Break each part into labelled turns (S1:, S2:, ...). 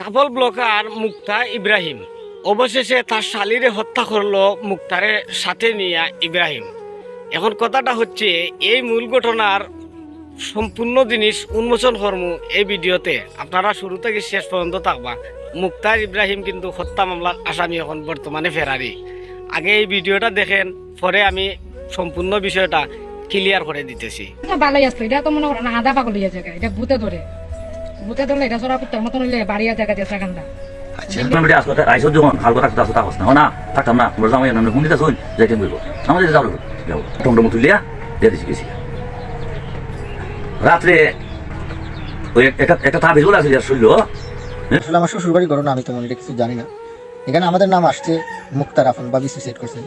S1: কাপল blocker মুক্তা ইব্রাহিম অবশেষে তার শালিরে হত্যা করলো মুক্তারের সাথে নিয়ে ইব্রাহিম। এখন কথাটা হচ্ছে এই মূল ঘটনার সম্পূর্ণ জিনিস উন্মোচন কর্ম এই ভিডিওতে আপনারা শুরু থেকে শেষ পর্যন্ত থাকবা। মুক্তার ইব্রাহিম কিন্তু হত্যা মামলার আসামি এখন বর্তমানে ফেরারি। আগে এই ভিডিওটা দেখেন, পরে আমি সম্পূর্ণ বিষয়টা ক্লিয়ার করে দিতেছি।
S2: ভালোই আসতো, এটা তো মনে করেন আধা পাগল হয়ে জায়গা, এটা ভূতে ধরলে এটা সরা পুত্তার মতন হইলে বাড়িয়া জায়গা দিয়ে সেখানটা
S3: রাত্রে একটা তা ভেজল আছে শুনলো।
S4: আসলে আমার শ্বশুর বাড়ি ঘটনা আমি তেমন এটা কিছু জানি না। এখানে আমাদের নাম আসছে মুক্তার আফন বাবি সুইসাইড করছেন,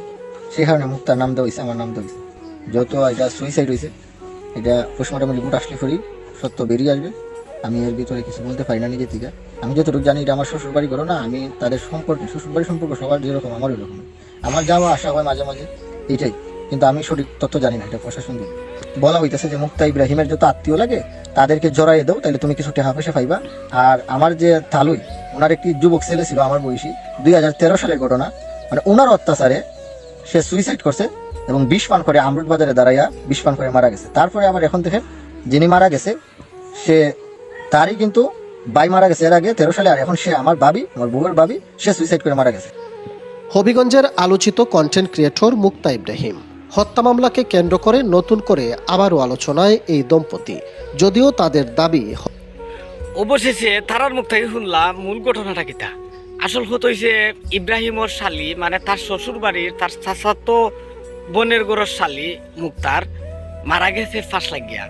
S4: সেই কারণে মুক্তার নাম দেওয়া হয়েছে, আমার নাম দেওয়া হয়েছে। যত এটা সুইসাইড হয়েছে, এটা পোস্টমর্টম রিপোর্ট আসলে পরই সত্য বেরিয়ে আসবে। আমি এর ভিতরে কিছু বলতে পারি না নিজে থেকে। আমি যতটুকু জানি এটা আমার শ্বশুর বাড়ি ঘটনা। আমি তাদের সম্পর্কে, শ্বশুর বাড়ির সম্পর্ক সবার যেরকম আমার ওইরকম, আমার যাওয়া আসা হয় মাঝে মাঝে, এইটাই। কিন্তু আমি সঠিক তথ্য জানি না। এটা প্রশাসন দিয়ে বলা হইতেছে যে মুক্তা ইব্রাহিমের যত আত্মীয় লাগে তাদেরকে জড়াই দাও, তাহলে তুমি কিছু টাকা পয়সা পাইবা। আর আমার যে তালুই, ওনার একটি যুবক ছেলে ছিল আমার বয়সী, 2013 সালের ঘটনা, মানে ওনার অত্যাচারে সে সুইসাইড করছে এবং বিষ পান করে আমরুদ বাজারে দাঁড়াইয়া বিষ পান করে মারা গেছে। তারপরে আবার এখন দেখেন যিনি মারা গেছে সে তারই কিন্তু বাই মারা গেছে এর আগে 13 সালে, আর এখন সে আমার বাবি, আমার বউয়ের বাবি, সে সুইসাইড করে মারা গেছে।
S5: হবিগঞ্জের আলোচিত কন্টেন্ট ক্রিয়েটর মুক্তা ইব্রাহিম হত্যা মামলাকে কেন্দ্র করে নতুন করে আবারও আলোচনায় এই দম্পতি, যদিও তাদের দাবি
S1: অবশেষে তারার মুখ থেকে শুনলাম মূল ঘটনাটা কিতা। আসল হত হইছে ইব্রাহিমর শালি, মানে তার শ্বশুর বাড়ির তার চাচাতো বোনের গরর শালি মুক্তার মারা গেছে ফাঁস লাগিয়া।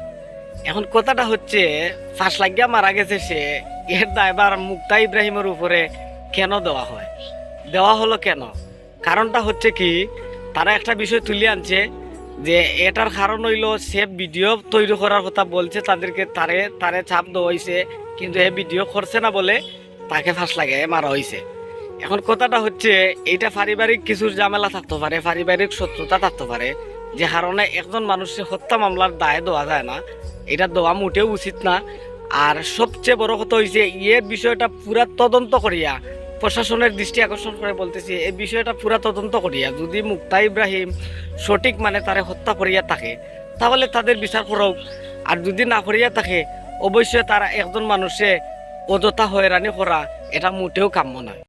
S1: এখন কথাটা হচ্ছে ফাঁস লাগিয়া মারা গেছে সে, এর দায়ভার মুক্তা ইব্রাহিমের উপরে কেন দেওয়া হয়? দেওয়া হলো কেন? কারণটা হচ্ছে কি, তারা একটা বিষয় তুলে আনছে যে এটার কারণ হইল সে ভিডিও তৈরি করার কথা বলছে, তাদেরকে তারে চাপ দেওয়া হয়েছে, কিন্তু এ ভিডিও করছে না বলে তাকে ফাঁস লাগিয়ে মারা হয়েছে। এখন কথাটা হচ্ছে এইটা পারিবারিক কিছু ঝামেলা থাকতে পারে, পারিবারিক শত্রুতা থাকতে পারে, যে কারণে একজন মানুষের হত্যা মামলার দায় দেওয়া যায় না। এটা দেওয়া মোটেও উচিত না। আর সবচেয়ে বড় কথা হয়েছে এর বিষয়টা পুরা তদন্ত করিয়া, প্রশাসনের দৃষ্টি আকর্ষণ করে বলতেছি, এই বিষয়টা পুরা তদন্ত করিয়া যদি মুক্তা ইব্রাহিম সঠিক মানে তারে হত্যা করিয়া থাকে তাহলে তাদের বিচার করুক। আর যদি না করিয়া থাকে অবশ্যই তারা একজন মানুষে অযথা হয়রানি করা এটা মোটেও কাম্য নয়।